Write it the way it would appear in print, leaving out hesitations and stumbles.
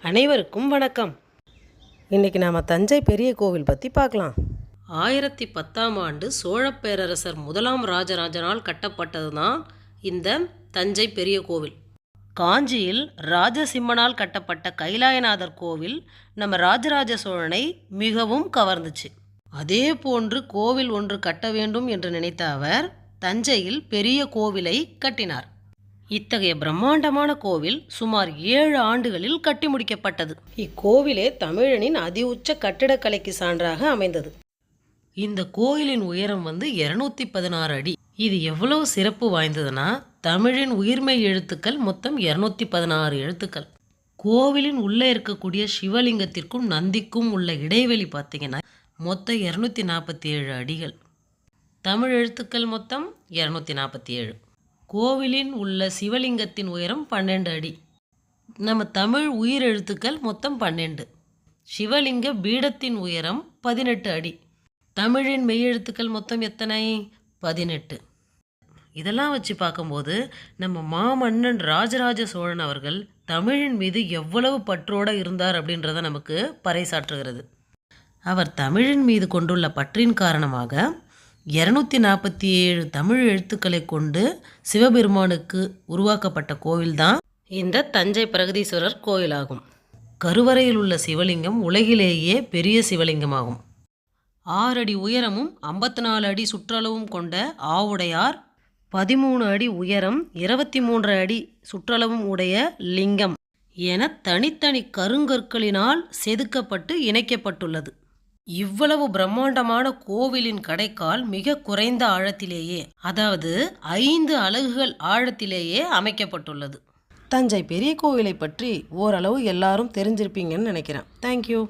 அனைவருக்கும் வணக்கம். இன்றைக்கி நாம் தஞ்சை பெரிய கோவில் பற்றி பார்க்கலாம். 1010ஆம் ஆண்டு சோழப் பேரரசர் முதலாம் ராஜராஜனால் கட்டப்பட்டது தான் இந்த தஞ்சை பெரிய கோவில். காஞ்சியில் ராஜசிம்மனால் கட்டப்பட்ட கைலாயநாதர் கோவில் நம்ம ராஜராஜ சோழனை மிகவும் கவர்ந்துச்சு. அதே போன்று கோவில் ஒன்று கட்ட வேண்டும் என்று நினைத்த அவர் தஞ்சையில் பெரிய கோவிலை கட்டினார். இத்தகைய பிரம்மாண்டமான கோவில் சுமார் 7 ஆண்டுகளில் கட்டி முடிக்கப்பட்டது. இக்கோவிலே தமிழனின் அதி உச்ச கட்டிடக்கலைக்கு சான்றாக அமைந்தது. இந்த கோயிலின் உயரம் 216 அடி. இது எவ்வளவு சிறப்பு வாய்ந்ததுன்னா, தமிழின் உயிர்மெய் எழுத்துக்கள் மொத்தம் 216 எழுத்துக்கள். கோவிலின் உள்ளே இருக்கக்கூடிய சிவலிங்கத்திற்கும் நந்திக்கும் உள்ள இடைவெளி பார்த்தீங்கன்னா மொத்தம் 247 அடிகள். தமிழ் எழுத்துக்கள் மொத்தம் 247. கோவிலின் உள்ள சிவலிங்கத்தின் உயரம் 12 அடி. நம்ம தமிழ் உயிர் எழுத்துக்கள் மொத்தம் 12. சிவலிங்க பீடத்தின் உயரம் 18 அடி. தமிழின் மெய்யெழுத்துக்கள் மொத்தம் எத்தனை? 18. இதெல்லாம் வச்சு பார்க்கும்போது நம்ம மாமன்னன் ராஜராஜ சோழன் அவர்கள் தமிழின் மீது எவ்வளவு பற்றோடு இருந்தார் அப்படின்றத நமக்கு பறைசாற்றுகிறது. அவர் தமிழின் மீது கொண்டுள்ள பற்றின் காரணமாக 247 தமிழ் எழுத்துக்களை கொண்டு சிவபெருமானுக்கு உருவாக்கப்பட்ட கோவில்தான் இந்த தஞ்சை பிரகதீஸ்வரர் கோயிலாகும். கருவறையில் உள்ள சிவலிங்கம் உலகிலேயே பெரிய சிவலிங்கமாகும். 6 அடி உயரமும் 54 அடி சுற்றளவும் கொண்ட ஆவுடையார், 13 அடி உயரம் 23 அடி சுற்றளவும் உடைய லிங்கம் என தனித்தனி கருங்கற்களினால் செதுக்கப்பட்டு இணைக்கப்பட்டுள்ளது. இவ்வளவு பிரம்மாண்டமான கோவிலின் கடைக்கால் மிக குறைந்த ஆழத்திலேயே, அதாவது 5 அலகுகள் ஆழத்திலேயே அமைக்கப்பட்டுள்ளது. தஞ்சை பெரிய கோவிலை பற்றி ஓரளவு எல்லாரும் தெரிஞ்சிருப்பீங்கன்னு நினைக்கிறேன். தேங்க்யூ.